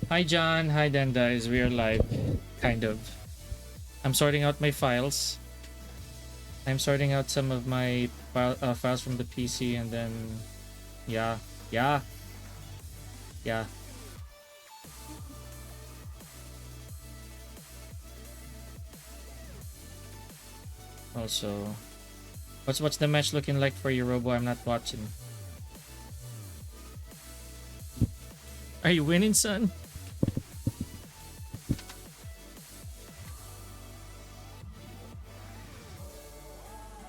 Hi John, hi Dendies. We are live, kind of. I'm sorting out my files. I'm sorting out some of my files from the PC, and then yeah, yeah, yeah. Also, what's the match looking like for you, Robo? I'm not watching. Are you winning, son?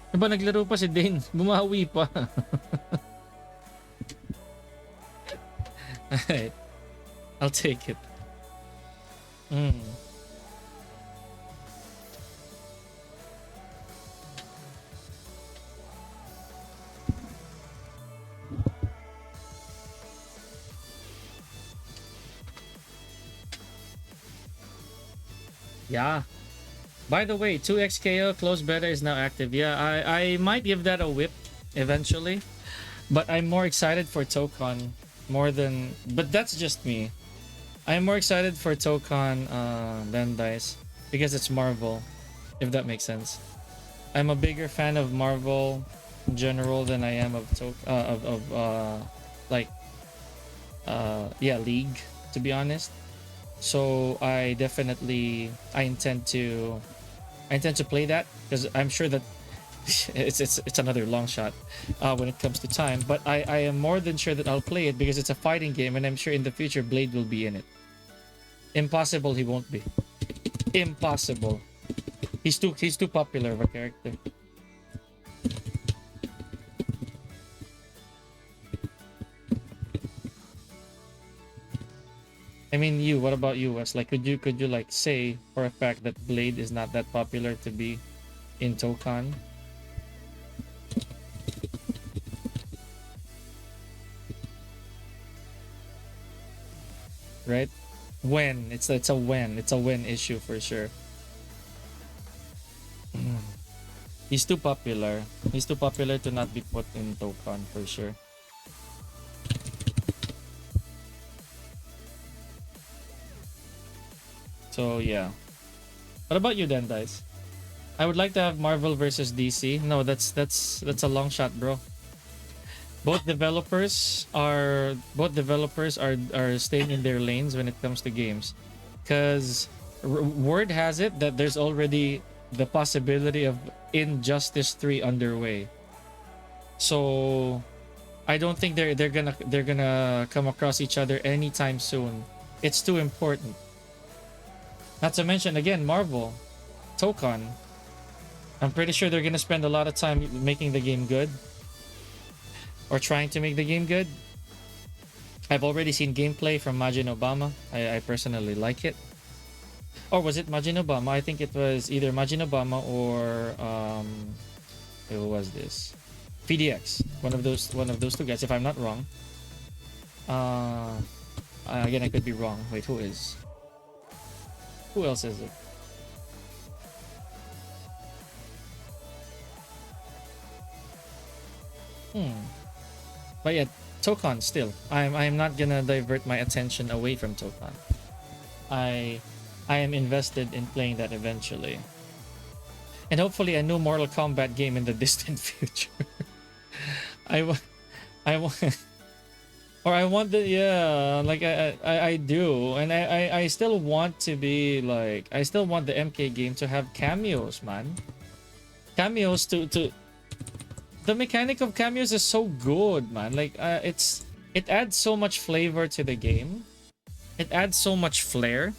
Ano ba naglaro pa si Dane? Bumawi pa. Alright, I'll take it. Mm. Yeah. By the way, 2xKO close beta is now active. Yeah, I might give that a whip eventually, but I'm more excited for Tokon more than. But that's just me. I'm more excited for Tokon than Dice because it's Marvel, if that makes sense. I'm a bigger fan of Marvel in general than I am of like yeah, League, to be honest. So I intend to play that because I'm sure that it's another long shot when it comes to time. But I am more than sure that I'll play it because it's a fighting game, and I'm sure in the future Blade will be in it. Impossible he won't be. Impossible. He's too popular of a character. I mean, you. What about you, Wes? Like, could you like say for a fact that Blade is not that popular to be in Tokan, right? When it's a when issue for sure. He's too popular. He's too popular to not be put in Tokan for sure. So yeah. What about you then, guys? I would like to have Marvel versus DC. No, that's a long shot, bro. Both developers are staying in their lanes when it comes to games, because word has it that there's already the possibility of Injustice 3 underway. So I don't think they're gonna come across each other anytime soon. It's too important. Not to mention again Marvel, Tokon. I'm pretty sure they're gonna spend a lot of time making the game good or trying to make the game good. I've already seen gameplay from Majin Obama. I personally like it. Or was it Majin Obama? I think it was either Majin Obama or who was this? PDX. One of those two guys, if I'm not wrong. Uh, again, I could be wrong. Wait, who is? Who else is it? Hmm. But yeah, Tokon still. I'm not gonna divert my attention away from Tokon. I I am invested in playing that eventually. And hopefully a new Mortal Kombat game in the distant future. I wa- I want or I want the yeah, like I do. And I still want to be like I still want the MK game to have cameos, man. Cameos to the mechanic of cameos is so good, man. Like it adds so much flavor to the game. It adds so much flair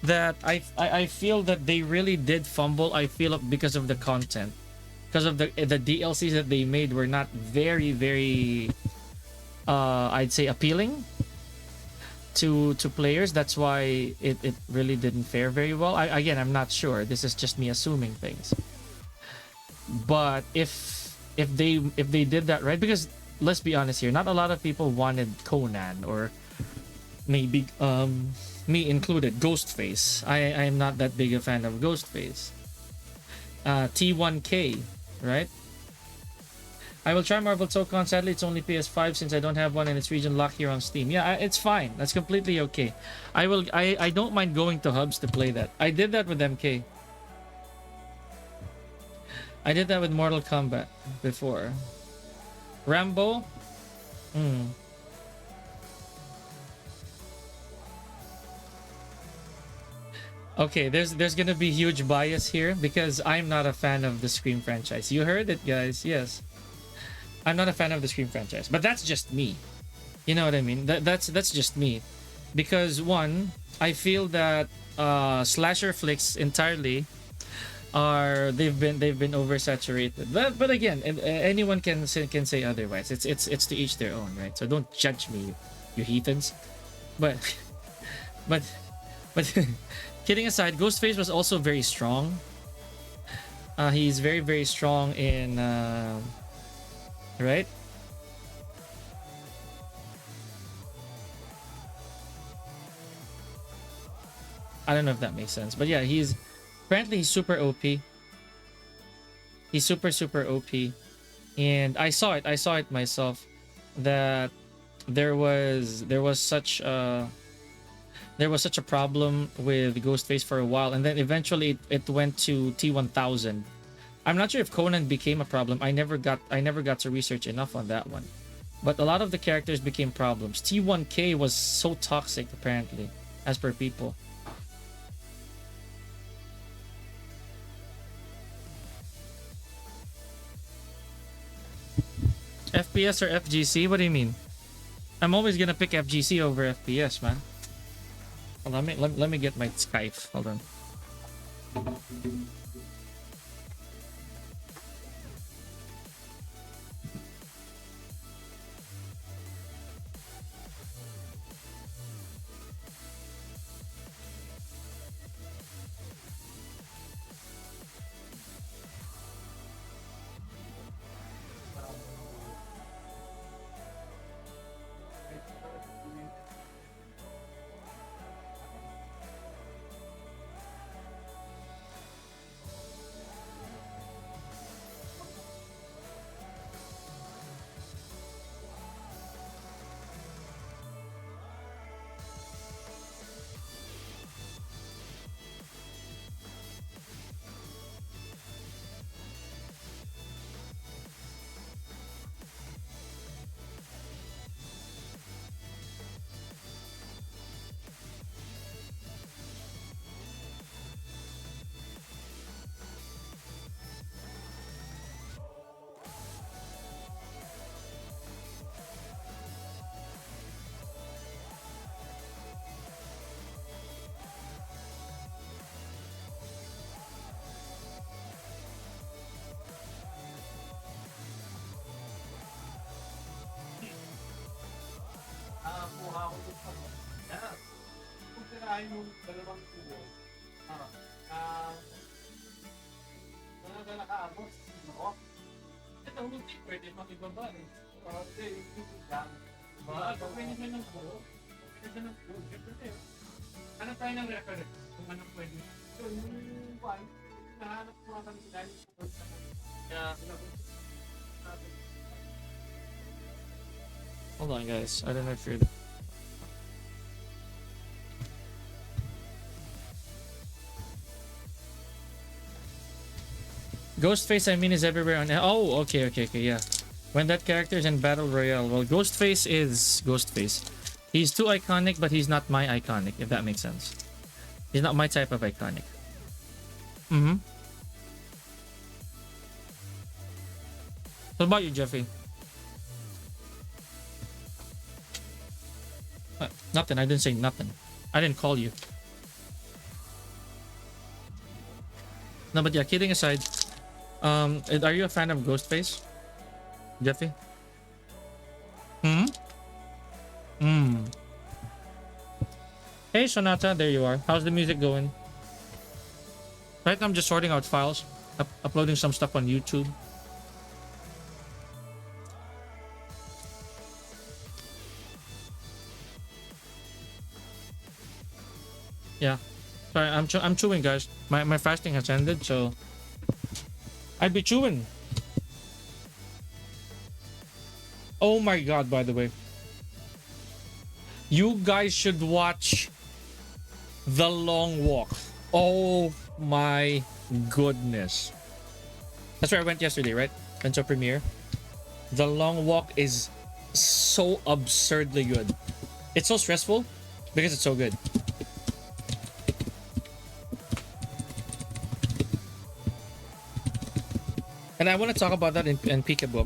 that I feel that they really did fumble. I feel because of the content, because of the DLCs that they made were not very I'd say appealing to players. That's why it really didn't fare very well. Again, I'm not sure. This is just me assuming things. But if they did that right, because let's be honest here, not a lot of people wanted Conan or maybe me included, Ghostface. I'm not that big a fan of Ghostface. T1K, right? I will try Marvel Tokon. Sadly, it's only PS5 since I don't have one and it's region locked here on Steam. Yeah, it's fine. That's completely okay. I don't mind going to hubs to play that. I did that with MK. I did that with Mortal Kombat before. Rambo? Hmm. Okay, there's gonna be huge bias here because I'm not a fan of the Scream franchise. You heard it, guys. Yes, I'm not a fan of the Scream franchise, but that's just me. You know what I mean? That's just me, because one, I feel that slasher flicks entirely are they've been oversaturated. But again, anyone can say otherwise. It's to each their own, right? So don't judge me, you heathens. But but but kidding aside, Ghostface was also very strong. He's very strong in right. I don't know if that makes sense, but yeah, he's super OP. He's super OP, and I saw it myself that there was such a problem with Ghostface for a while, and then eventually it went to T1000. I'm not sure if Conan became a problem. I never got to research enough on that one. But a lot of the characters became problems. T1K was so toxic apparently, as per people. FPS or FGC? What do you mean? I'm always gonna pick FGC over FPS, man. Let me get my Skype. Hold on. Hold on, guys. I don't know if you're. Ghostface, I mean, is everywhere on. Oh, okay, yeah. When that character is in Battle Royale, well, Ghostface is Ghostface. He's too iconic, but he's not my iconic, if that makes sense. He's not my type of iconic. Mm-hmm. What about you, Jeffy? Nothing. I didn't say nothing. I didn't call you. No, but yeah, kidding aside. Are you a fan of Ghostface, Jeffy? Hmm. Hmm. Hey, Sonata. There you are. How's the music going? Right now, I'm just sorting out files, uploading some stuff on YouTube. Yeah. Sorry, I'm chewing, guys. My fasting has ended, so I'd be chewing. Oh my god, by the way. You guys should watch The Long Walk. Oh my goodness. That's where I went yesterday, right? Went to premiere. The Long Walk is so absurdly good. It's so stressful because it's so good. And I want to talk about that in Peekaboo.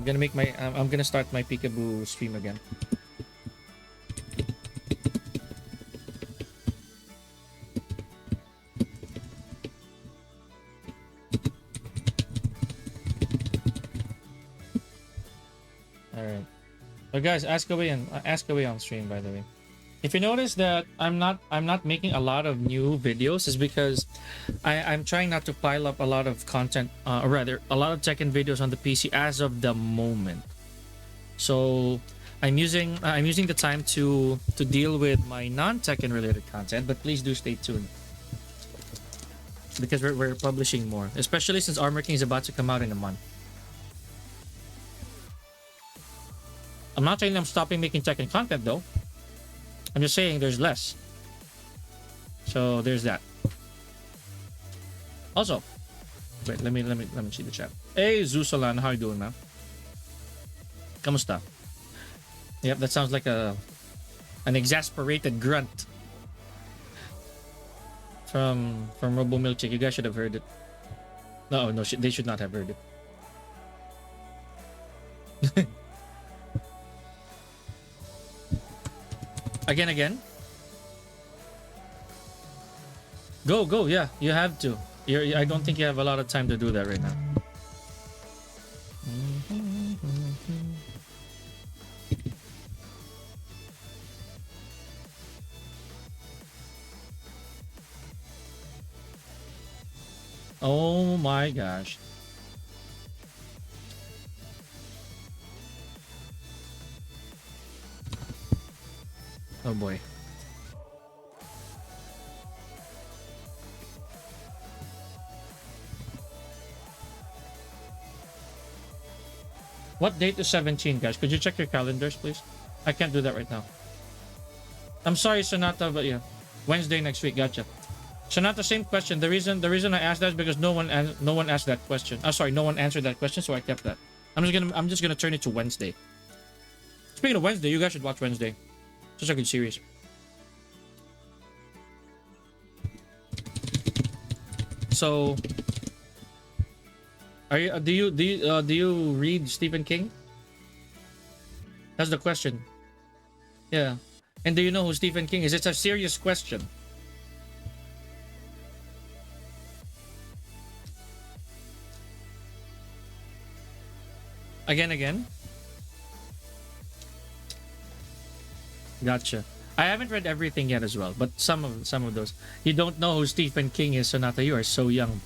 I'm gonna start my Peekaboo stream again. All right. But guys, ask away on stream, by the way. If you notice that I'm not making a lot of new videos, is because I'm trying not to pile up a lot of content, or rather a lot of Tekken videos on the PC as of the moment. So I'm using the time to deal with my non-Tekken related content, but please do stay tuned because we're publishing more, especially since Armor King is about to come out in a month. I'm not saying I'm stopping making Tekken content though. I'm just saying there's less. So there's that. Also, wait, let me see the chat. Hey Zusalan, how you doing, man? Kamusta? Yep, that sounds like an exasperated grunt from Robo Milkshake. You guys should have heard it. No, they should not have heard it. Again. Go, yeah, you have to. I don't think you have a lot of time to do that right now. Oh my gosh. Oh boy. What date is 17, guys? Could you check your calendars, please? I can't do that right now. I'm sorry, Sonata, but yeah. Wednesday next week, gotcha. Sonata, same question. The reason I asked that is because no one asked that question. Sorry, no one answered that question, so I kept that. I'm just gonna turn it to Wednesday. Speaking of Wednesday, you guys should watch Wednesday. Such a good series. So, do you read Stephen King? That's the question. Yeah, and do you know who Stephen King is? It's a serious question. Again. Gotcha. I haven't read everything yet as well, but some of those. You don't know who Stephen King is, Sonata. You are so young.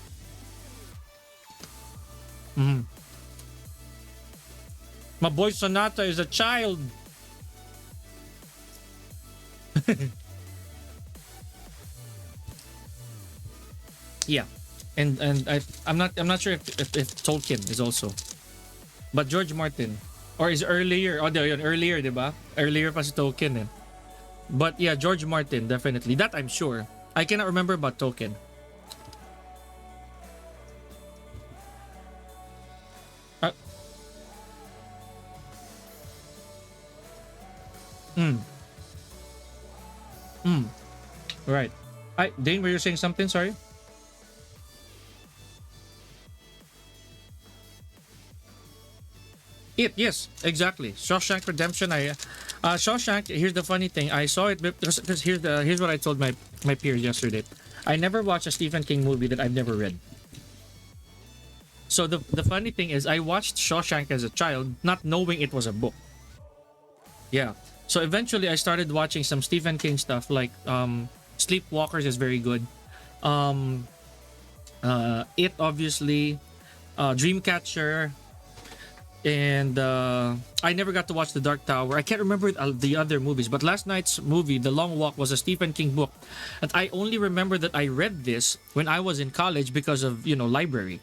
My boy Sonata is a child. Yeah, and I'm not sure if Tolkien is also, but George Martin or is earlier. Oh, earlier, diba? Earlier pa si Tolkien eh. But yeah, George Martin, definitely. That I'm sure. I cannot remember about Tolkien. Right. Dane, were you saying something? Sorry. Yes, exactly. Shawshank Redemption. Shawshank. Here's the funny thing. I saw it because here's what I told my peers yesterday. I never watched a Stephen King movie that I've never read. So the funny thing is, I watched Shawshank as a child, not knowing it was a book. Yeah. So eventually, I started watching some Stephen King stuff, like Sleepwalkers is very good. It obviously, Dreamcatcher. And I never got to watch The Dark Tower. I can't remember the other movies, but last night's movie, The Long Walk, was a Stephen King book. And I only remember that I read this when I was in college because of, library.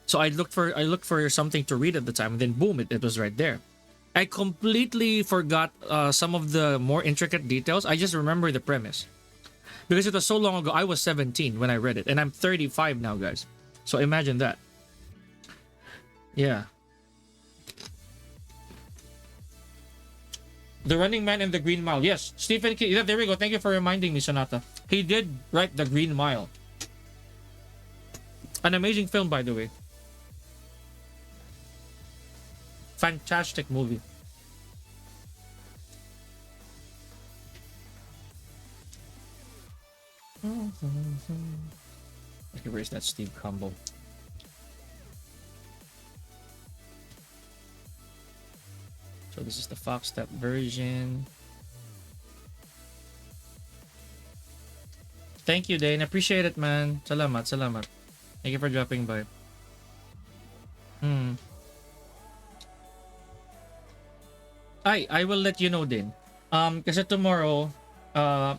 So I looked for something to read at the time, and then boom, it was right there. I completely forgot some of the more intricate details. I just remember the premise because it was so long ago. I was 17 when I read it, and I'm 35 now, guys. So imagine that. Yeah. The Running Man and the Green Mile. Yes, Stephen King. Yeah, there we go. Thank you for reminding me, Sonata. He did write The Green Mile. An amazing film, by the way. Fantastic movie. Okay, where's that Steve combo? So this is the Fox Step version. Thank you, Dane. Appreciate it, man. Salamat, salamat. Thank you for dropping by. I will let you know din. Kasi tomorrow,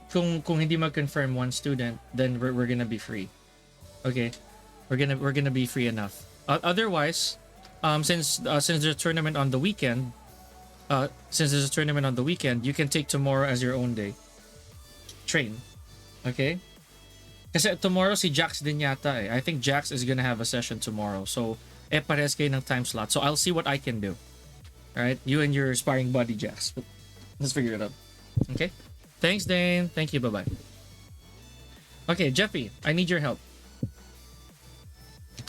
kung hindi mag-confirm one student, then we're gonna be free. Okay, we're gonna be free enough. Otherwise, since there's a tournament on the weekend, you can take tomorrow as your own day. Train, okay? Kasi tomorrow si Jax din yata eh. I think Jax is gonna have a session tomorrow. So, pares kayo ng time slot. So I'll see what I can do. Alright, you and your sparring buddy Jax. Let's figure it out. Okay? Thanks, Dane. Thank you. Bye-bye. Okay, Jeffy, I need your help.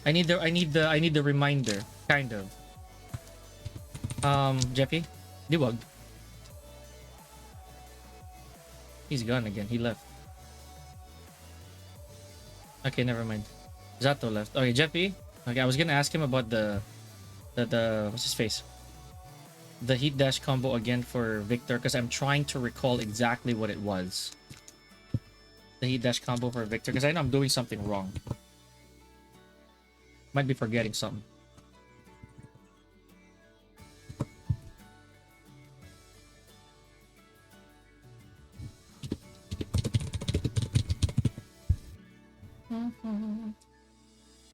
I need the reminder, kind of. Jeffy, Diwag. He's gone again. He left. Okay, never mind. Zato left. Okay, Jeffy. Okay, I was gonna ask him about the what's his face? The heat dash combo again for Victor, because I'm trying to recall exactly what it was. The heat dash combo for Victor, because I know I'm doing something wrong. Might be forgetting something.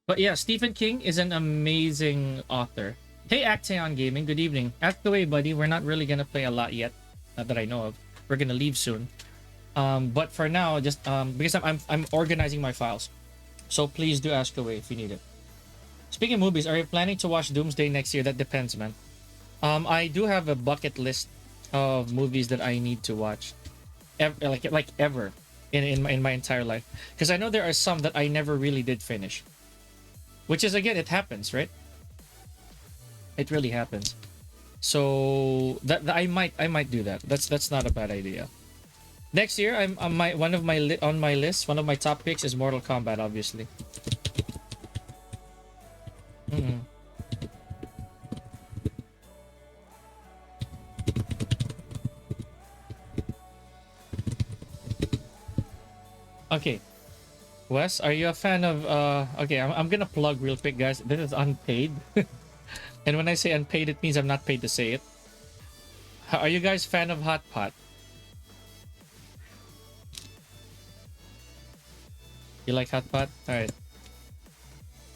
But yeah, Stephen King is an amazing author. Hey, Acteon Gaming, good evening. Ask away, buddy. We're not really gonna play a lot yet, not that I know of. We're gonna leave soon. But for now, just because I'm organizing my files, so please do ask away if you need it. Speaking of movies, are you planning to watch Doomsday next year? That depends, man. I do have a bucket list of movies that I need to watch, ever in my entire life, because I know there are some that I never really did finish. Which is, again, it happens, right? It really happens. So that I might do that. That's not a bad idea. Next year, I'm on my list. One of my top picks is Mortal Kombat, obviously. Okay, Wes, are you a fan of okay, I'm gonna plug real quick, guys. This is unpaid. And when I say unpaid, it means I'm not paid to say it. Are you guys fan of Hot Pot? You like Hot Pot? Alright.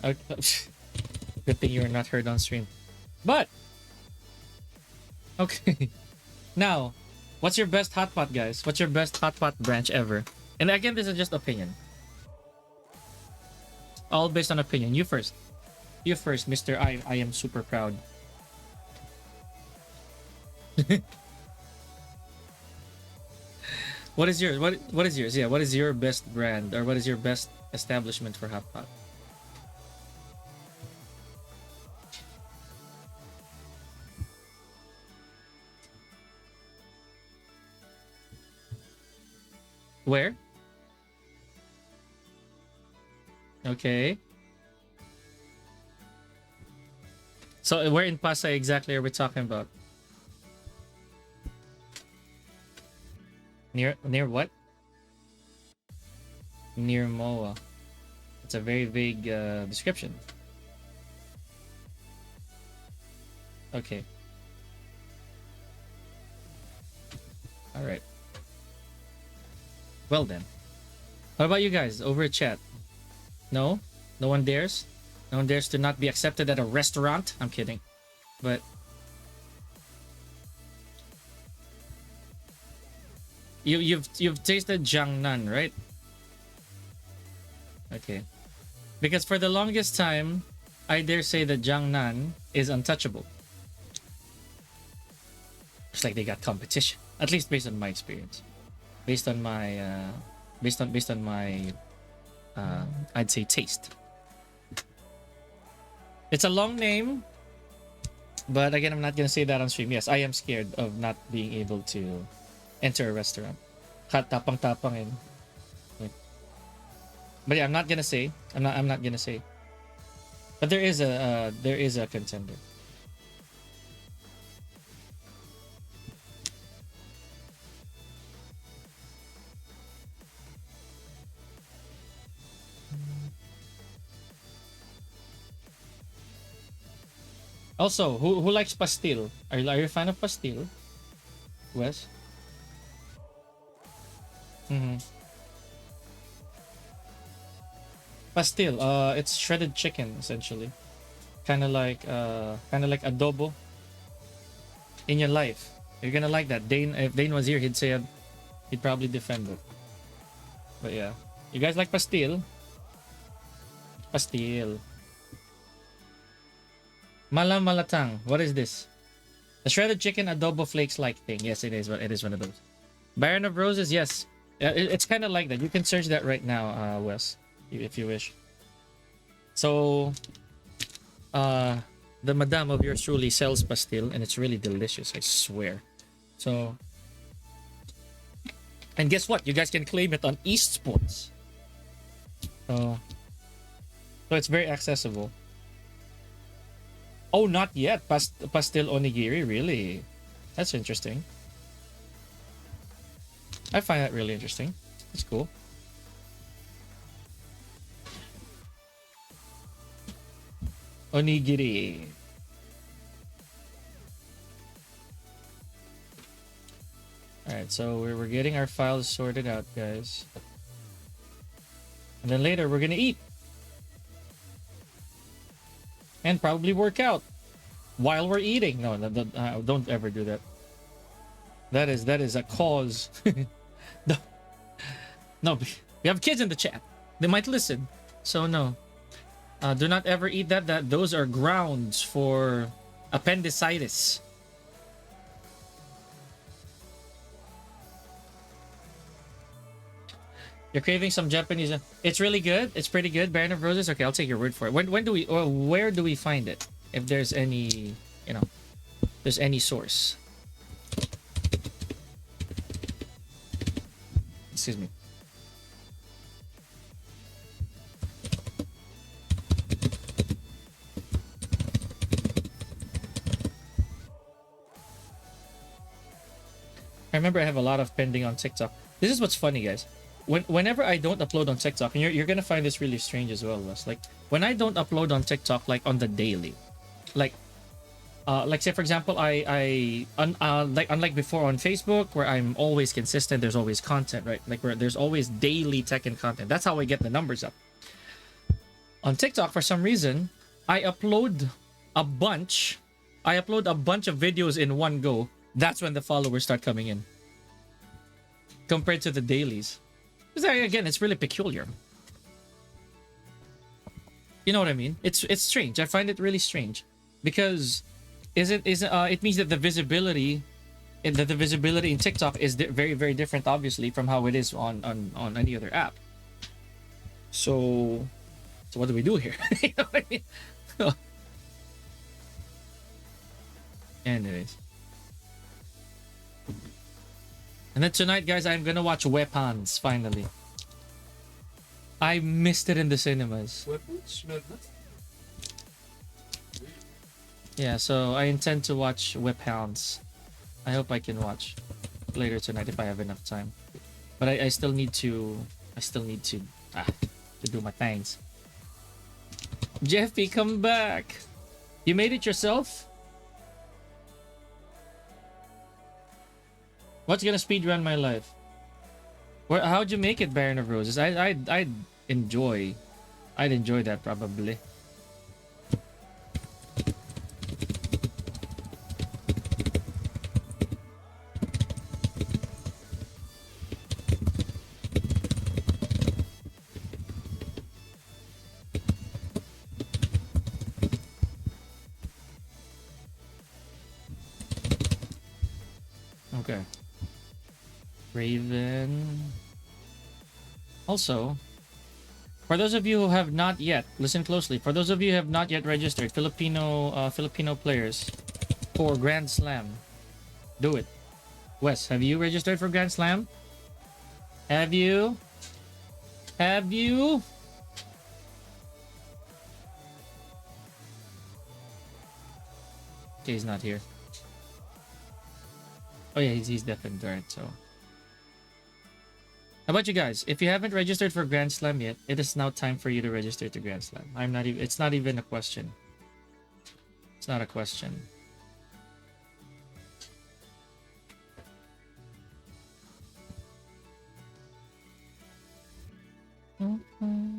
Okay. Good thing you're not heard on stream. But okay. Now, what's your best Hot Pot, guys? What's your best Hot Pot branch ever? And again, this is just opinion. All based on opinion. You first. You first, Mr. I am super proud. What is yours? What is yours? Yeah, what is your best brand, or what is your best establishment for Hot Pot? Where? Okay. So where in Pasay exactly are we talking about? Near what? Near MOA. It's a very vague description. Okay. All right. Well then. What about you guys over at chat? No? No one dares? No one dares to not be accepted at a restaurant? I'm kidding. But You've tasted Jiangnan, right? Okay. Because for the longest time, I dare say that Jiangnan is untouchable. It's like they got competition. At least based on my experience. Based on my based on my I'd say taste. It's a long name, but again, I'm not gonna say that on stream. Yes, I am scared of not being able to enter a restaurant. Tapang-tapang and but yeah, I'm not gonna say. I'm not gonna say. But there is a contender. Also, who likes pastil? Are you a fan of pastil? Wes? Mm-hmm. Pastil, it's shredded chicken essentially. Kind of like adobo in your life. You're gonna like that. Dane, if Dane was here, he'd say he'd probably defend it. But yeah, you guys like pastil? Pastil. Malam malatang. What is this? The shredded chicken adobo flakes like thing. Yes, it is. It is one of those. Baron of Roses. Yes, it's kind of like that. You can search that right now, Wes, if you wish. So, the madame of yours truly sells pastil, and it's really delicious. I swear. So, and guess what? You guys can claim it on East Sports. So it's very accessible. Oh, not yet. Pastil onigiri, really? That's interesting. I find that really interesting. That's cool. Onigiri. Alright, so we're getting our files sorted out, guys. And then later, we're gonna eat. And probably work out while we're eating. No, don't ever do that. That is a cause. No, we have kids in the chat. They might listen. So no. Do not ever eat that. Those are grounds for appendicitis. You're craving some Japanese. It's really good. It's pretty good. Baron of Roses. Okay, I'll take your word for it. When do we, or where do we find it? If there's any, there's any source. Excuse me. I remember I have a lot of pending on TikTok. This is what's funny, guys. Whenever I don't upload on TikTok, and you're gonna find this really strange as well, Wes. Like when I don't upload on TikTok, like on the daily, like say for example, like unlike before on Facebook where I'm always consistent, there's always content, right? Like where there's always daily Tekken content. That's how I get the numbers up. On TikTok, for some reason, I upload a bunch of videos in one go. That's when the followers start coming in, compared to the dailies. Again, it's really peculiar. You know what I mean? It's strange. I find it really strange because it means that the visibility in TikTok is very, very different, obviously, from how it is on any other app. So what do we do here? You know what I mean? Anyways. And then tonight, guys, I'm gonna watch Weapons, finally. I missed it in the cinemas. Yeah, so I intend to watch Whip Hounds. I hope I can watch later tonight if I have enough time. But I still need to do my things. Jeffy, come back. You made it yourself? What's gonna speedrun my life? How'd you make it, Baron of Roses? I'd enjoy that probably. Okay. Raven. Also, for those of you who have not yet, listen closely. For those of you who have not yet registered, Filipino players for Grand Slam, do it. Wes, have you registered for Grand Slam? Have you? Have you? Okay, he's not here. Oh yeah, he's deaf and alright, so. How about you guys? If you haven't registered for Grand Slam yet, it is now time for you to register to Grand Slam. I'm not even. It's not even a question. It's not a question. Mm-hmm.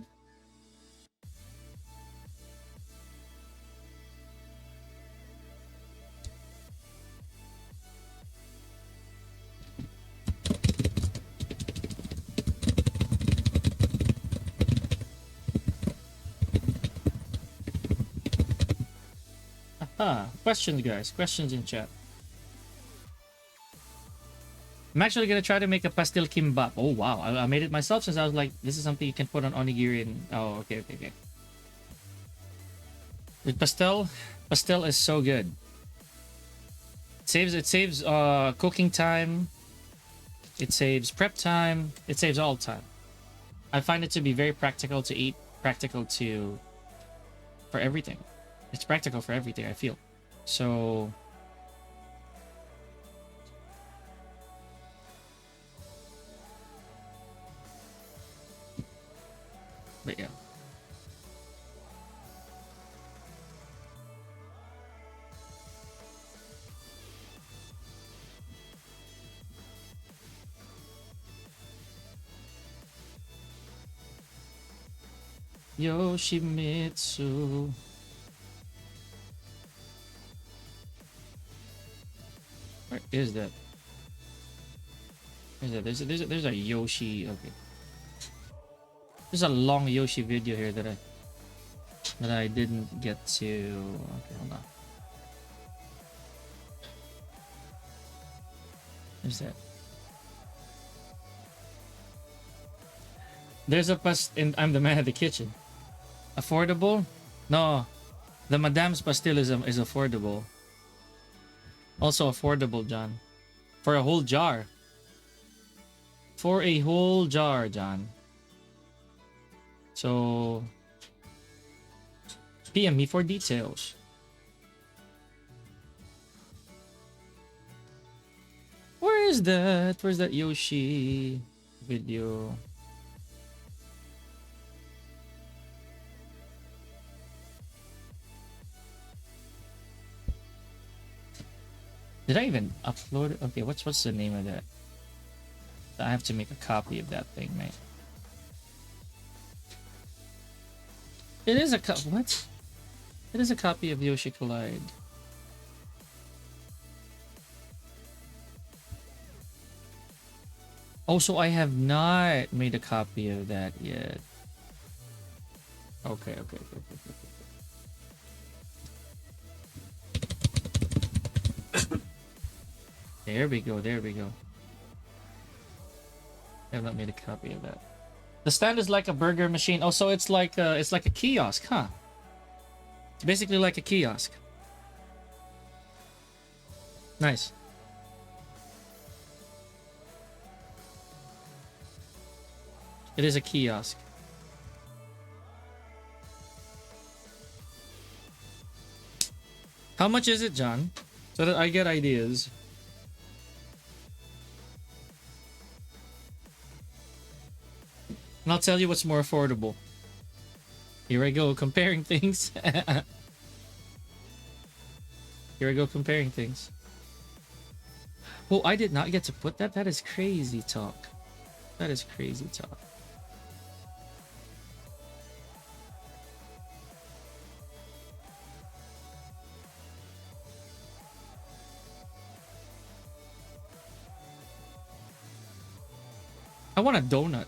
Aha. Questions, guys. Questions in chat. I'm actually gonna try to make a pastel kimbap. Oh wow, I made it myself since I was like, this is something you can put on onigiri and oh okay. With pastel is so good. It saves cooking time. It saves prep time. It saves all time. I find it to be very practical to eat, practical to for everything. It's practical for everything, I feel. So but yeah. Yoshimitsu. Where is that? Where is that? There's a Yoshi. Okay. There's a long Yoshi video here that I didn't get to. Okay, hold on. There's that. There's a I'm the man of the kitchen. Affordable? No. The Madame's pastil is affordable. Also affordable, John. For a whole jar. For a whole jar, John. So PM me for details. Where is that? Where's that Yoshi video? Did I even upload it? Okay, what's the name of that? I have to make a copy of that thing, mate. It is a what? It is a copy of Yoshi Collide. Oh, so I have not made a copy of that yet. Okay. There we go. I have not made a copy of that. The stand is like a burger machine. Oh, so it's like a kiosk, huh? It's basically like a kiosk. Nice. It is a kiosk. How much is it, John? So that I get ideas. And I'll tell you what's more affordable. Here I go, comparing things. Here I go, comparing things. Oh, I did not get to put that? That is crazy talk. That is crazy talk. I want a donut.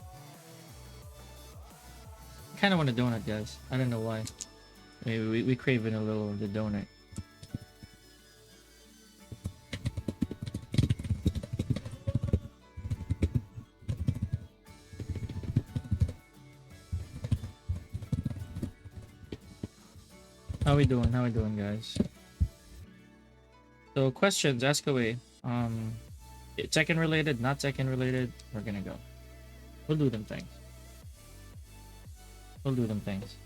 I kind of want a donut, guys. I don't know why. Maybe we craving a little of the donut. How we doing? How we doing, guys? So questions, ask away. Tekken related, not Tekken related. We're gonna go. We'll do them things. We'll do them things.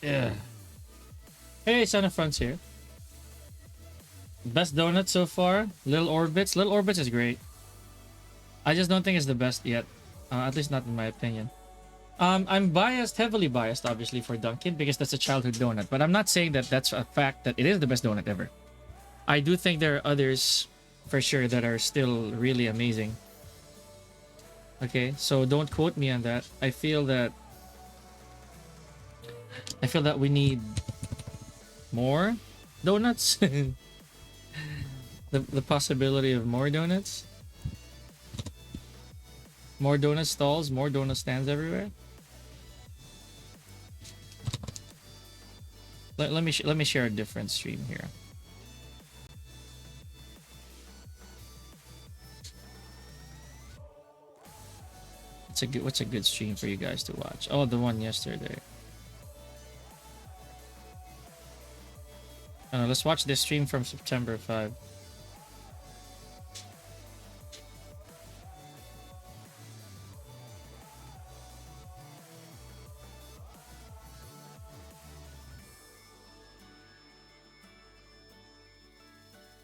Yeah. Hey, Son of Frontier. Best donut so far? Little Orbits. Little Orbits is great. I just don't think it's the best yet. At least not in my opinion. I'm biased, heavily biased, obviously, for Dunkin' because that's a childhood donut. But I'm not saying that that's a fact that it is the best donut ever. I do think there are others, for sure, that are still really amazing. Okay, so don't quote me on that. I feel that we need more donuts. The possibility of more donuts, more donut stalls, more donut stands everywhere. Let me share a different stream here. What's a good stream for you guys to watch? Oh, the one yesterday. Let's watch this stream from September 5.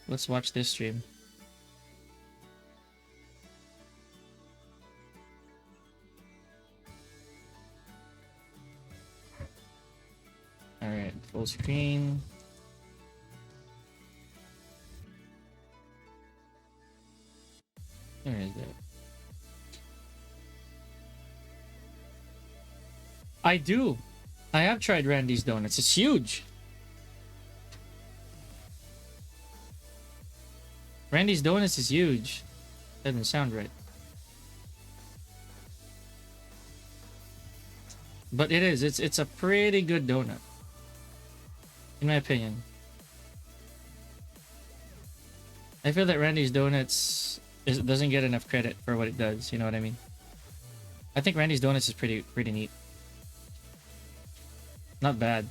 Let's watch this stream. Alright, full screen. Where is it? I do. I have tried Randy's Donuts. It's huge. Randy's Donuts is huge. Doesn't sound right. But it is. It's a pretty good donut. In my opinion. I feel that Randy's Donuts doesn't get enough credit for what it does. You know what I mean? I think Randy's Donuts is pretty neat. Not bad.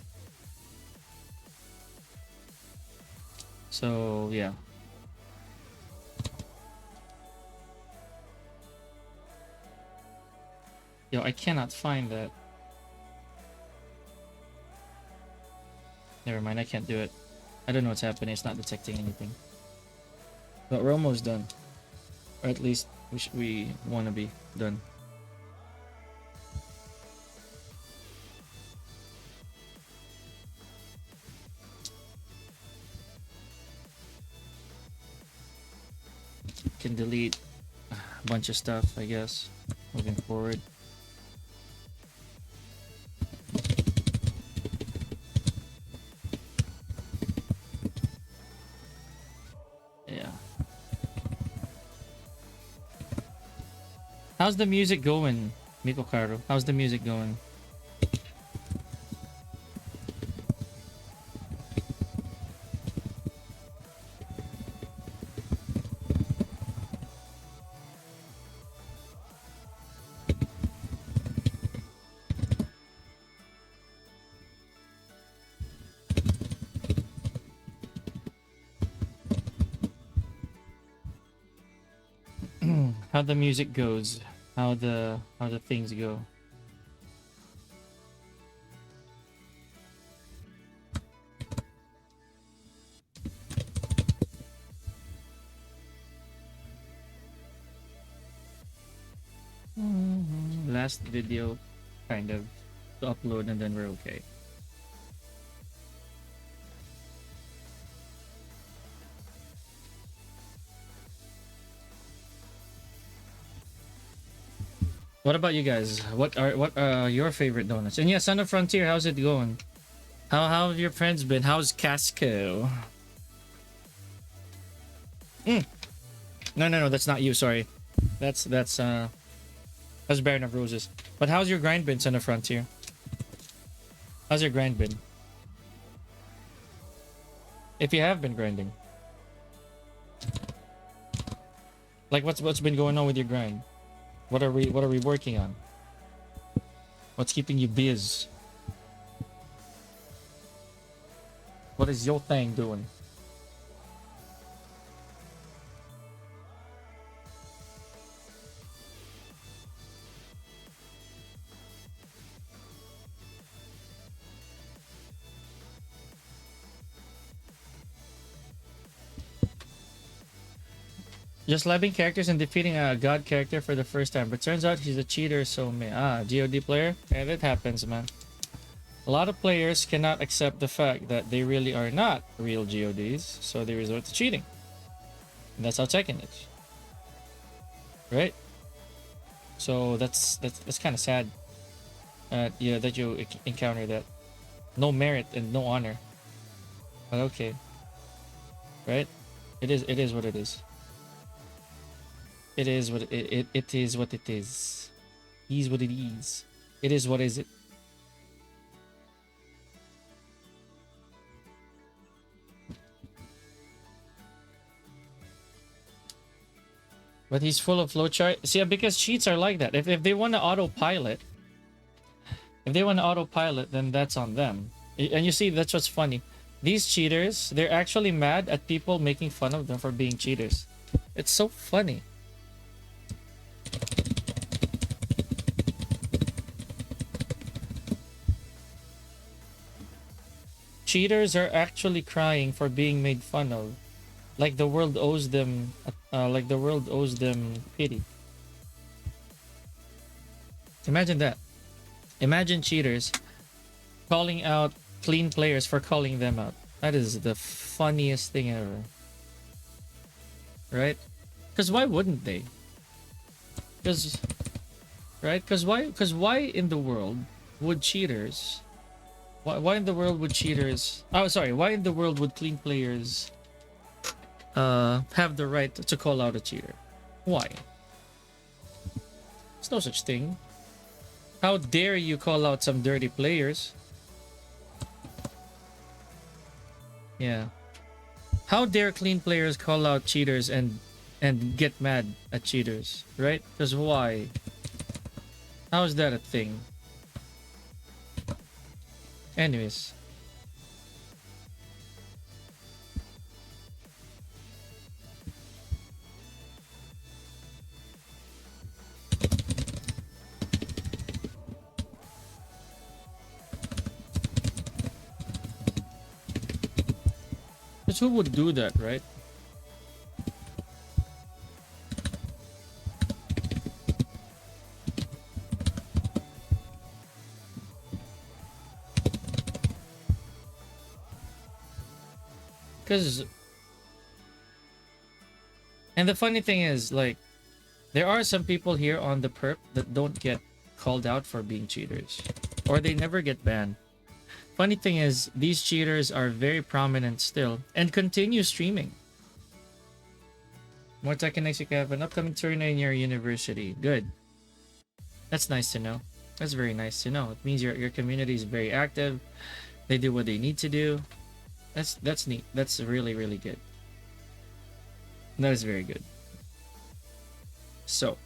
So yeah. Yo, I cannot find that. Never mind, I can't do it. I don't know what's happening. It's not detecting anything. But we're almost done. Or at least we want to be done. Can delete a bunch of stuff, I guess, moving forward. Yeah. How's the music going, Miko Karo? How's the music going? How the music goes, how the things go. Last video kind of to upload and then we're okay. What about you guys? What are your favorite donuts? And yeah, Son of Frontier, how's it going? How have your friends been? How's Casco? No, no, no, that's not you. Sorry, that's Baron of Roses. But how's your grind been, Son of Frontier? How's your grind been? If you have been grinding, like what's been going on with your grind? What are we working on? What's keeping you biz? What is your thing doing? Just labbing characters and defeating a god character for the first time, but turns out he's a cheater. So GOD player. Yeah, that happens, man. A lot of players cannot accept the fact that they really are not real GODs, so they resort to cheating. And that's how Tekken is, right? So that's kind of sad. Yeah, that you encounter that. No merit and no honor. But okay, right? It is what it is. It is what it is what it is. Is what it is. It is what is it. But he's full of flowchart. See, because cheats are like that. If they want to autopilot, then that's on them. And you see, that's what's funny. These cheaters, they're actually mad at people making fun of them for being cheaters. It's so funny. Cheaters are actually crying for being made fun of, like the world owes them, pity. Imagine that. Imagine cheaters calling out clean players for calling them out. That is the funniest thing ever. Right? Because why wouldn't they? Because, right? Because why in the world would cheaters? Why in the world would cheaters? Oh, sorry. Why in the world would clean players have the right to call out a cheater? Why? There's no such thing. How dare you call out some dirty players? Yeah. How dare clean players call out cheaters and get mad at cheaters, right? Because why? How is that a thing? Anyways. Because who would do that, right? Because, and the funny thing is, like, there are some people here on the perp that don't get called out for being cheaters, or they never get banned. Funny thing is, these cheaters are very prominent still and continue streaming. More Tekken next week. I have an upcoming tournament in your university. Good. That's nice to know. That's very nice to know. It means your community is very active. They do what they need to do. That's neat. That's really, really good. That is very good. So,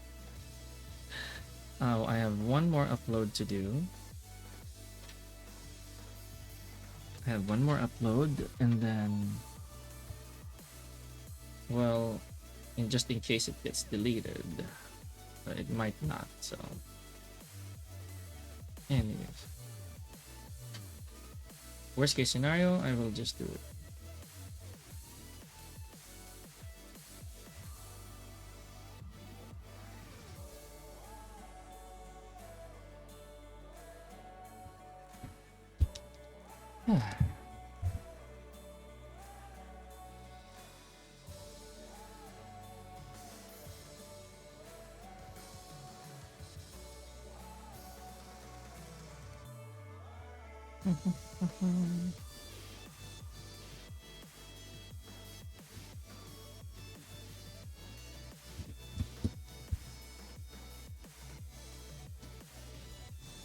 I have one more upload to do. I have one more upload, and then, well, just in case it gets deleted, but it might not. So, anyways, worst case scenario, I will just do it.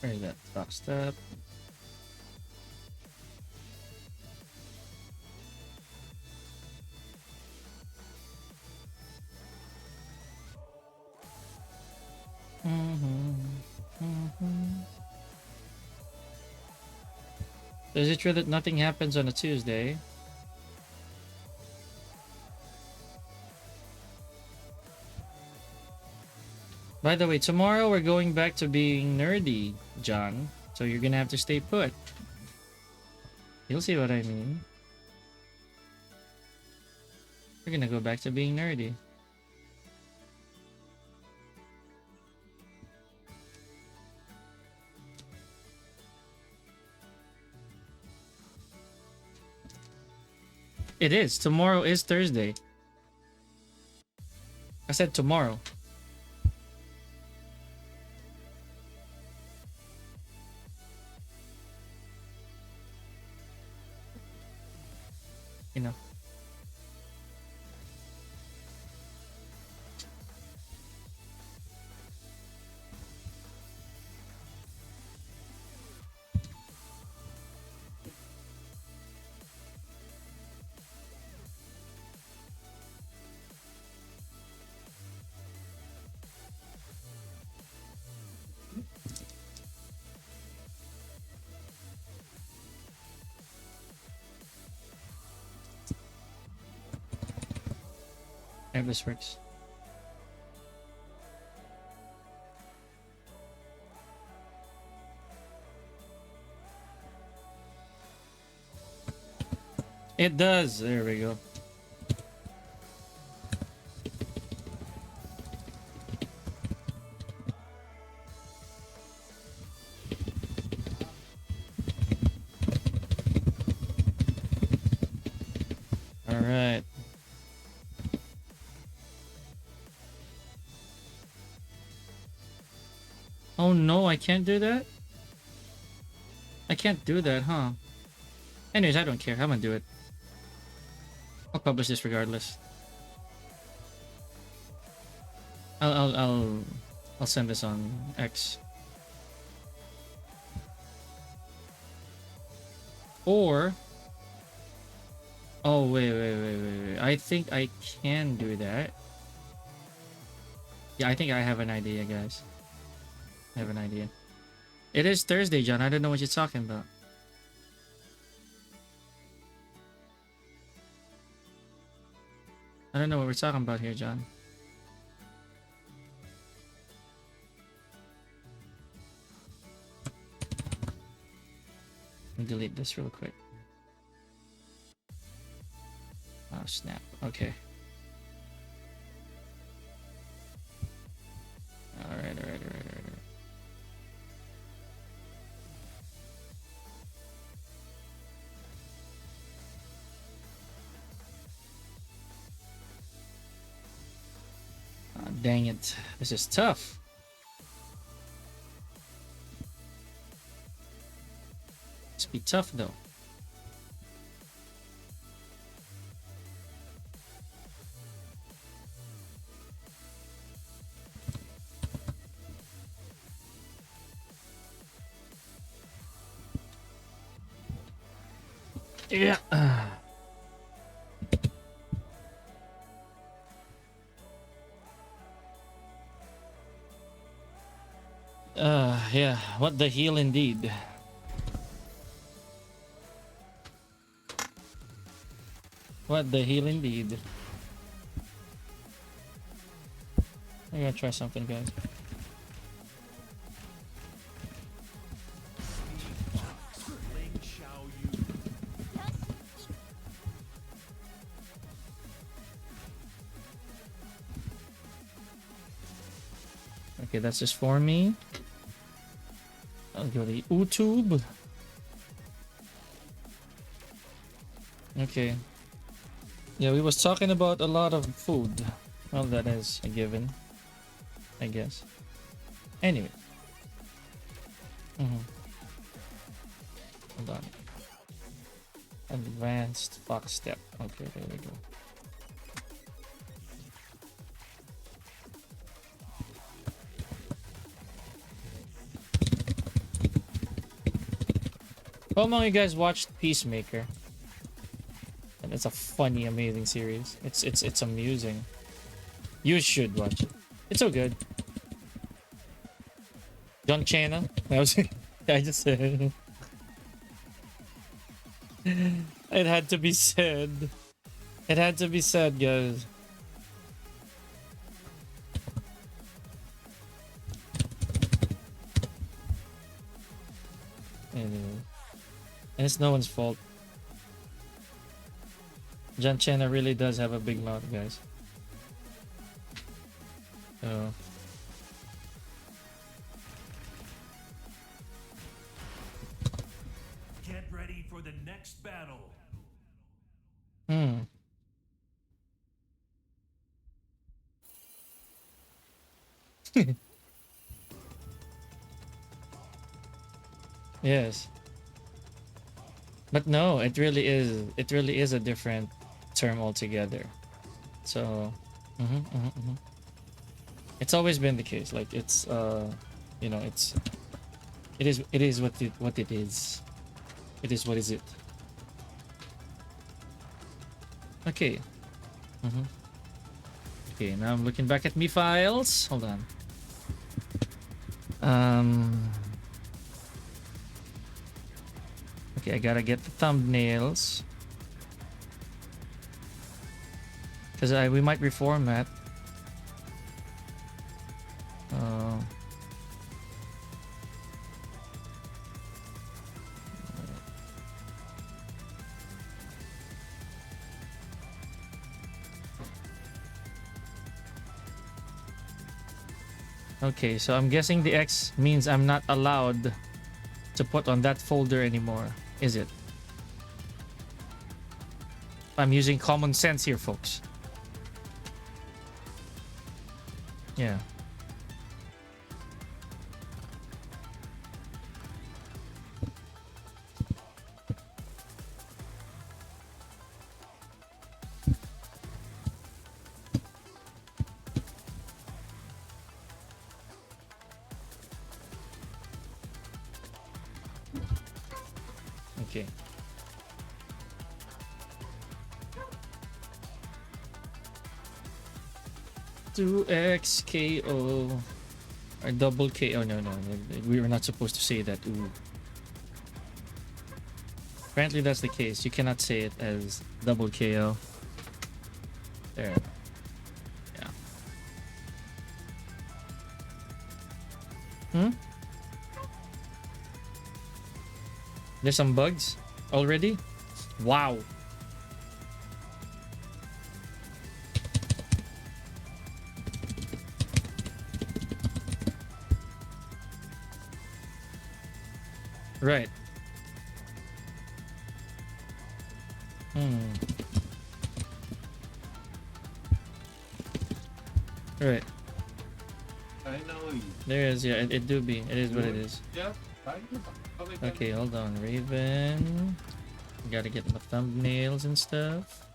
Where is that? Fox step. Is it true that nothing happens on a Tuesday? By the way, tomorrow we're going back to being nerdy, John. So you're gonna have to stay put. You'll see what I mean. We're gonna go back to being nerdy. It is. Tomorrow is Thursday. I said tomorrow. You know. I hope this works. It does. There we go. All right. Oh no, I can't do that? I can't do that, huh? Anyways, I don't care. I'm gonna do it. I'll publish this regardless. I'll send this on X. Or oh wait. I think I can do that. Yeah, I think I have an idea, guys. I have an idea. It is Thursday, John. I don't know what you're talking about. I don't know what we're talking about here, John. Let me delete this real quick. Oh, snap. Okay. Alright. Oh, dang it. This is tough. This be tough though. Yeah. Yeah. What the heel indeed. What the heel indeed. I gotta try something, guys. Okay, that's just for me. I'll go to YouTube. Okay. Yeah, we was talking about a lot of food. Well, that is a given, I guess. Anyway. Hold on. Advanced fox step. Okay, there we go. How among you guys watched Peacemaker? And it's a funny, amazing series. It's amusing. You should watch it. It's so good. John Cena. I just said it had to be said. It had to be said, guys. Anyway. And it's no one's fault. John Cena really does have a big mouth, guys. So Get ready for the next battle. Hmm. Yes. But no, it really is. It really is a different term altogether. So, it's always been the case. Like it's, you know, it is what it is. It is what is it. Okay. Okay. Now I'm looking back at me files. Hold on. Okay, I gotta get the thumbnails. Because we might reformat. Okay, so I'm guessing the X means I'm not allowed to put on that folder anymore, is it? I'm using common sense here, folks. Yeah. Okay. Two XKO or double KO. No, we were not supposed to say that. Ooh. Apparently that's the case. You cannot say it as double KO. There. Yeah. There's some bugs already? Wow. Right. Right. I know you. There is, yeah, it do be. It is what it is. Yeah. Okay, hold on. Raven. Gotta get the thumbnails and stuff.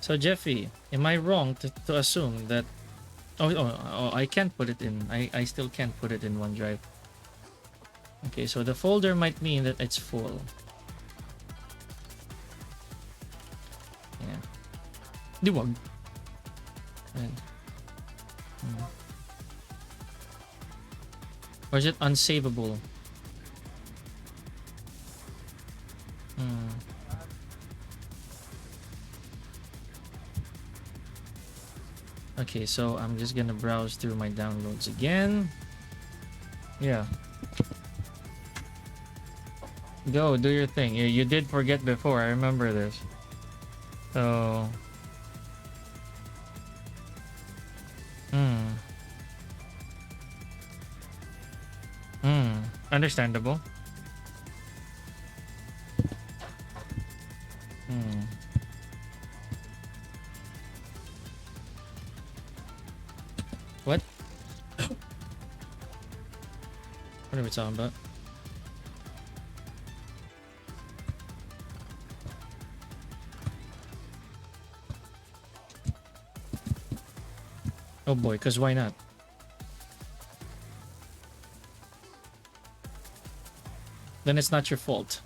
So Jeffy, am I wrong to assume that oh, I can't put it in. I still can't put it in OneDrive. Okay, so the folder might mean that it's full. Yeah. Diwag. Or is it unsavable? Okay, so I'm just gonna browse through my downloads again. Yeah. Go, do your thing. You did forget before, I remember this. So... Understandable. What? What are we talking about? Oh boy, because why not? then it's not your fault.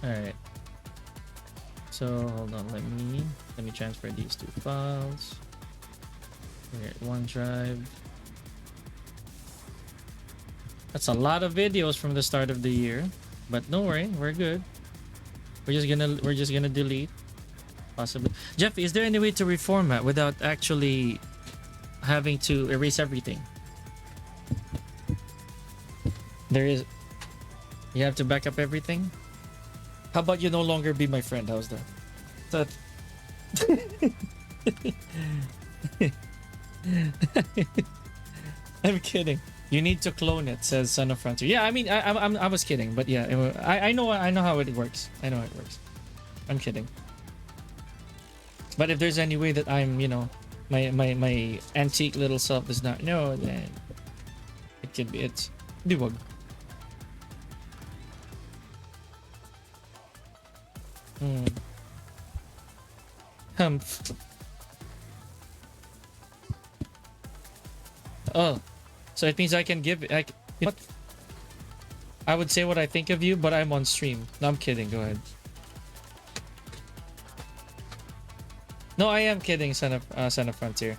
Alright. So hold on, let me transfer these two files. We're at OneDrive. That's a lot of videos from the start of the year, but don't worry, we're good. We're just gonna delete, possibly. Jeff, is there any way to reformat without actually having to erase everything? There is. You have to back up everything. How about you no longer be my friend? How's that? I'm kidding. You need to clone it, says Son of Frontier. Yeah, I mean, I was kidding, but yeah, I know how it works. I know how it works. I'm kidding. But if there's any way that I'm, you know, my antique little self does not know, then it could be it's Diwag. Humph. Oh, so it means I can give. You know what? I would say what I think of you, but I'm on stream. No, I'm kidding. Go ahead. No, I am kidding, Son of Frontier.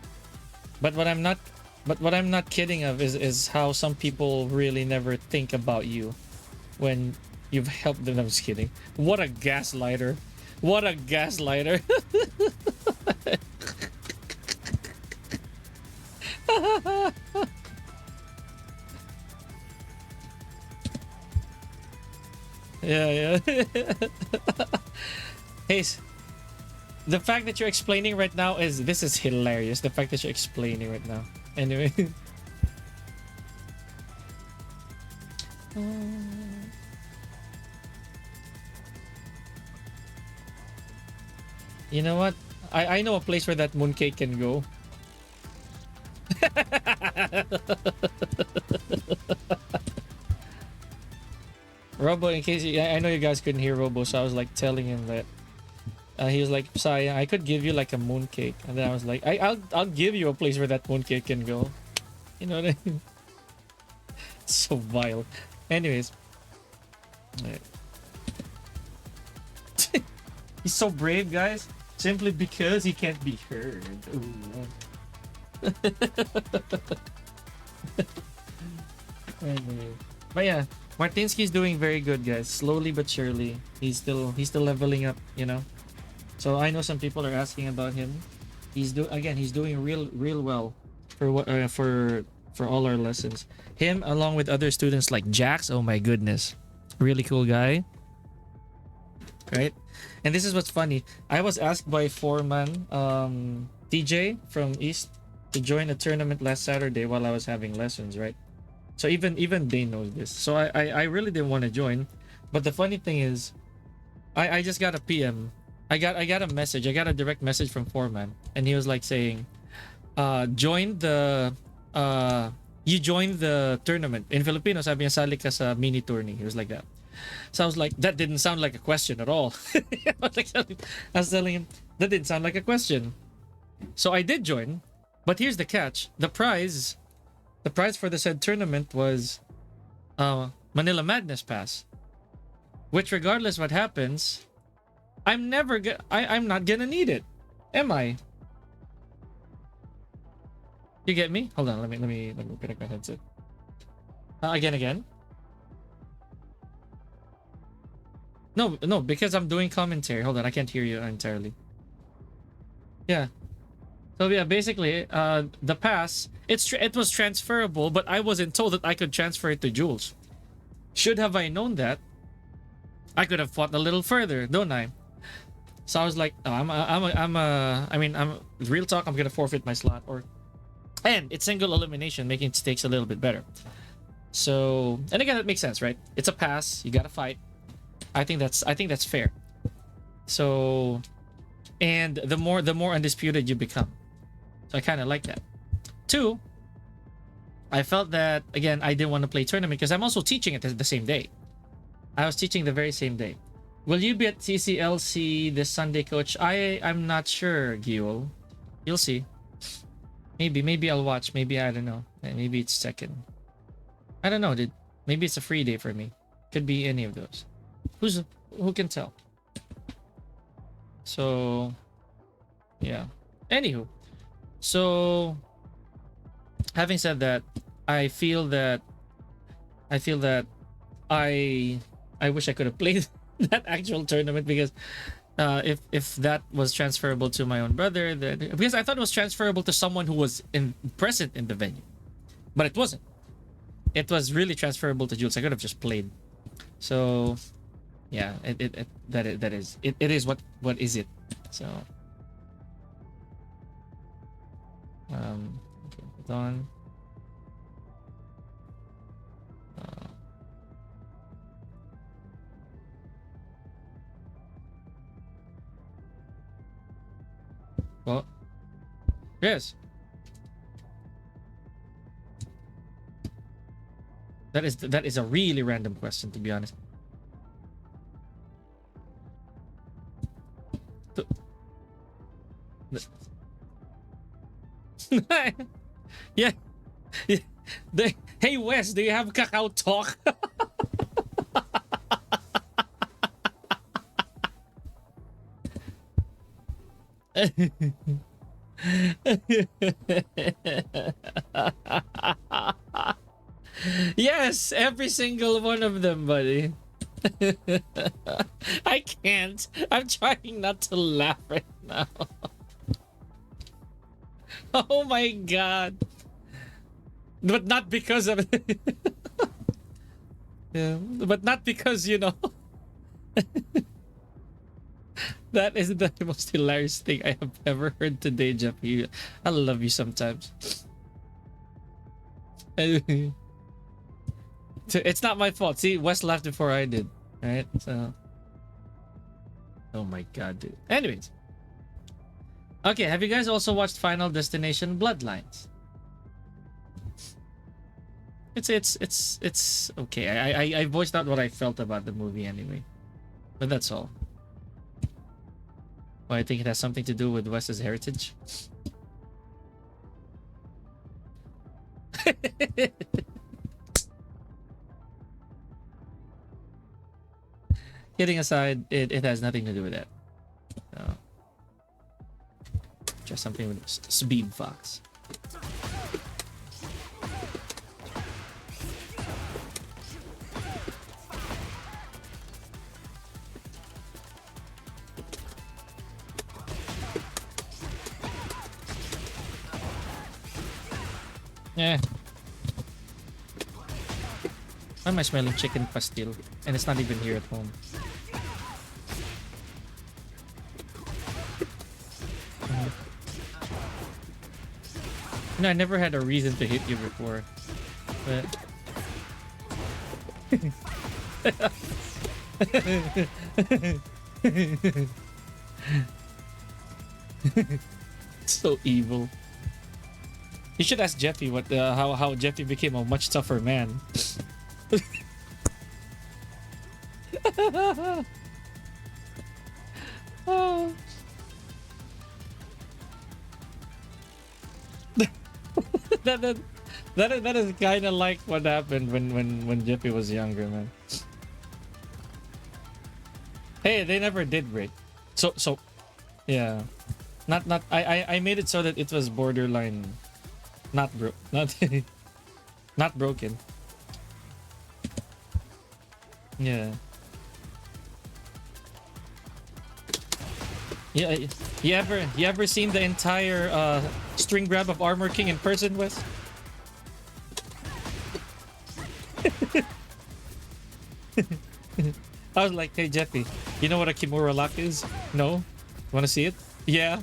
But what I'm not kidding of is how some people really never think about you when you've helped them. I'm just kidding. What a gaslighter. What a gaslighter. Yeah. Hey, the fact that you're explaining right now this is hilarious. The fact that you're explaining right now. Anyway. You know what? I know a place where that mooncake can go. Robo, in case I know you guys couldn't hear Robo, so I was like telling him that he was like, "Sai, I could give you like a mooncake," and then I was like, "I'll give you a place where that mooncake can go." You know what I mean? So vile. Anyways, right. He's so brave, guys. Simply because he can't be heard. Anyway. But yeah, Martinsky's doing very good, guys. Slowly but surely, he's still leveling up. You know. So I know some people are asking about him. He's doing real well for what for all our lessons. Him along with other students like Jax. Oh my goodness, really cool guy. Right? And this is what's funny. I was asked by Foreman DJ from East to join a tournament last Saturday while I was having lessons, right? So even they know this. So I really didn't want to join. But the funny thing is, I just got a PM. I got a message. I got a direct message from Foreman, and he was like saying, join the you joined the tournament. In Filipino, sabi niya, sali ka sa mini tourney. He was like that. So I was like, that didn't sound like a question at all. I was telling him, that didn't sound like a question. So I did join, but here's the catch. The prize for the said tournament was Manila Madness Pass. Which regardless what happens, I'm not gonna need it. Am I? You get me? Hold on, let me connect my headset. Again. No, because I'm doing commentary. Hold on, I can't hear you entirely. Yeah. So yeah, basically, the pass, it was transferable, but I wasn't told that I could transfer it to Jules. Should have I known that, I could have fought a little further, don't I? So I was like, oh, I'm real talk. I'm gonna forfeit my slot, and it's single elimination, making stakes a little bit better. So, and again, that makes sense, right? It's a pass. You gotta fight. I think that's fair. So, and the more undisputed you become. So I kind of like that. 2, I felt that again I didn't want to play tournament because I'm also teaching it the same day. I was teaching the very same day. Will you be at CCLC this Sunday, Coach? I'm not sure, Gio. You'll see. Maybe I'll watch. Maybe I don't know. Maybe it's second. I don't know, dude. Maybe it's a free day for me. Could be any of those. Who can tell? So yeah. Anywho. So having said that, I feel that I wish I could have played that actual tournament, because if that was transferable to my own brother, then because I thought it was transferable to someone who was present in the venue, but it wasn't. It was really transferable to Jules. I could have just played. So yeah, that is what is it. So okay, hold on. Well, yes. That is a really random question, to be honest. Yeah. Yeah. Hey Wes, do you have Kakao Talk? Yes, every single one of them, buddy. I can't. I'm trying not to laugh right now. Oh my god. But not because of it. Yeah, but not because, you know. That is the most hilarious thing I have ever heard today, Jeffy. I love you sometimes. It's not my fault. See, Wes laughed before I did. Right? So. Oh my god, dude. Anyways. Okay, have you guys also watched Final Destination Bloodlines? It's okay. I voiced out what I felt about the movie anyway. But that's all. Well, I think it has something to do with Wes's heritage. Kidding aside, it has nothing to do with that. So, just something with Speed Fox. Yeah. Why am I smelling chicken pastil? And it's not even here at home. You know, I never had a reason to hit you before. But... So evil. You should ask Jeffy what how Jeffy became a much tougher man. Oh. that is kind of like what happened when Jeffy was younger, man. Hey, they never did break. So yeah. Not I made it so that it was borderline not not broken. Yeah. Yeah, you ever seen the entire string grab of Armor King in person, Wes? I was like, hey Jeffy, you know what a Kimura lock is? No? Wanna see it? Yeah.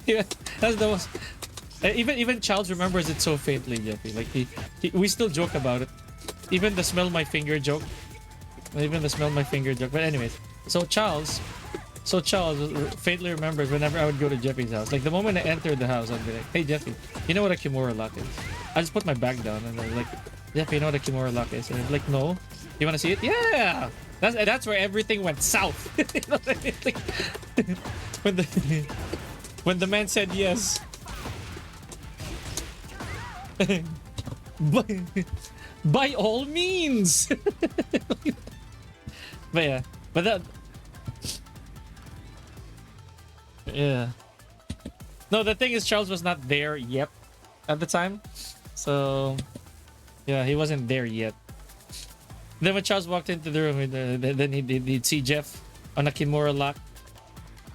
Yeah, that's the most. Even Charles remembers it so faintly, Jeffy. Like we still joke about it. Even the smell my finger joke. Even the smell my finger joke. But anyways, so Charles faintly remembers whenever I would go to Jeffy's house. Like the moment I entered the house, I'd be like, "Hey Jeffy, you know what a Kimura lock is?" I just put my bag down and I was like, "Jeffy, you know what a Kimura lock is?" And he's like, "No." You want to see it? Yeah. That's where everything went south. You know what I mean? Like, when the When the man said yes. by, by all means. But yeah, but that. Yeah. No, the thing is, Charles was not there yet at the time, so yeah, he wasn't there yet. Then when Charles walked into the room, then he'd see Jeff on a Kimura lock,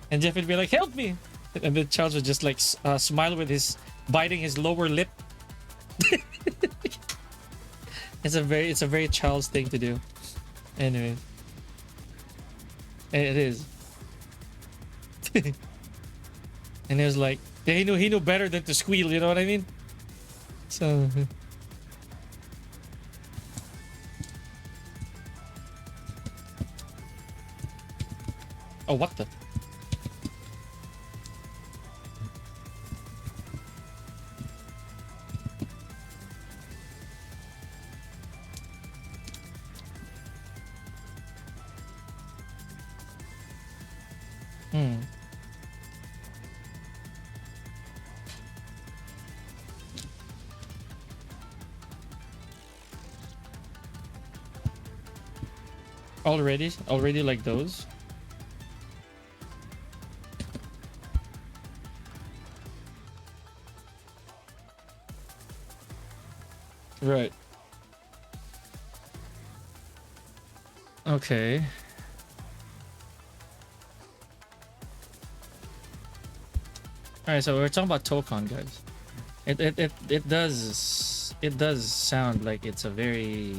and Jeff would be like, "Help me!" And then Charles would just like smile with his biting his lower lip. It's a very Charles thing to do. Anyway, it is. And he was like, yeah, he knew better than to squeal, you know what I mean? So oh, what the? Hmm. Already like those? Right. Okay. All right, so we're talking about Tokon, guys. It does sound like it's a very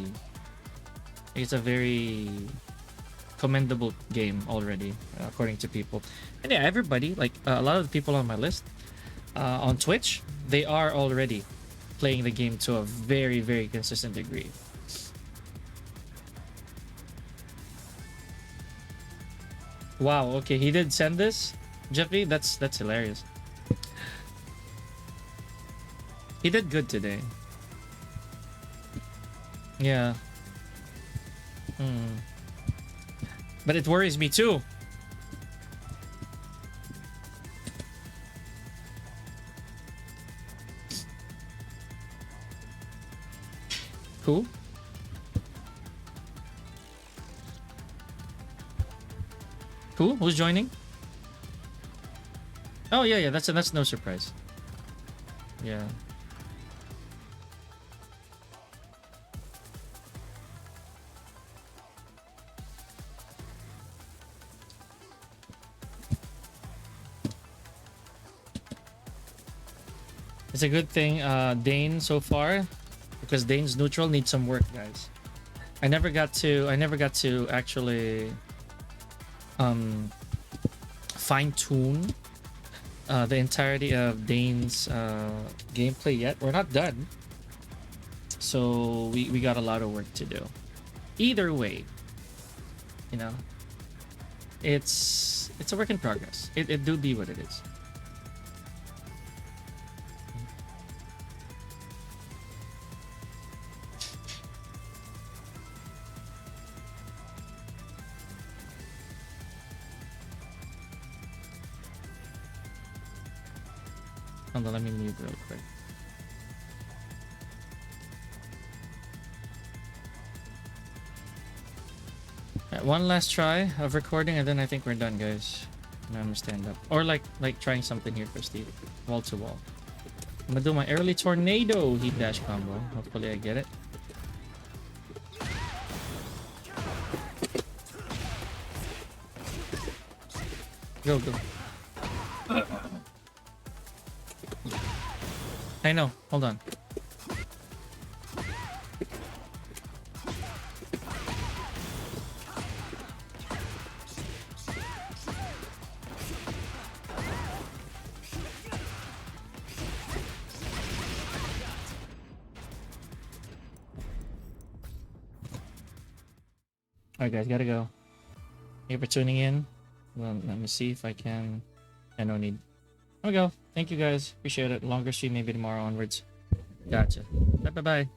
commendable game already, according to people. And yeah, everybody, like a lot of the people on my list on Twitch, they are already playing the game to a very consistent degree. Wow, okay, he did send this, Jeffy. That's hilarious. He did good today. Yeah. Hmm. But it worries me too. Who? Who's joining? Oh yeah, that's no surprise. Yeah. It's a good thing Dane so far, because Dane's neutral needs some work, guys. I never got to actually fine tune the entirety of Dane's gameplay yet. We're not done, so we got a lot of work to do. Either way, you know, it's a work in progress. It do be what it is. Hold on, let me mute real quick. Alright, one last try of recording, and then I think we're done, guys. I'm gonna stand up, or like trying something here for Steve, wall to wall. I'm gonna do my early tornado heat dash combo. Hopefully, I get it. Go. I know. Hold on. Alright, guys, gotta go. Thank you for tuning in. Well, let me see if I can. I no need. There we go. Thank you, guys. Appreciate it. Longer stream maybe tomorrow onwards. Gotcha. Bye.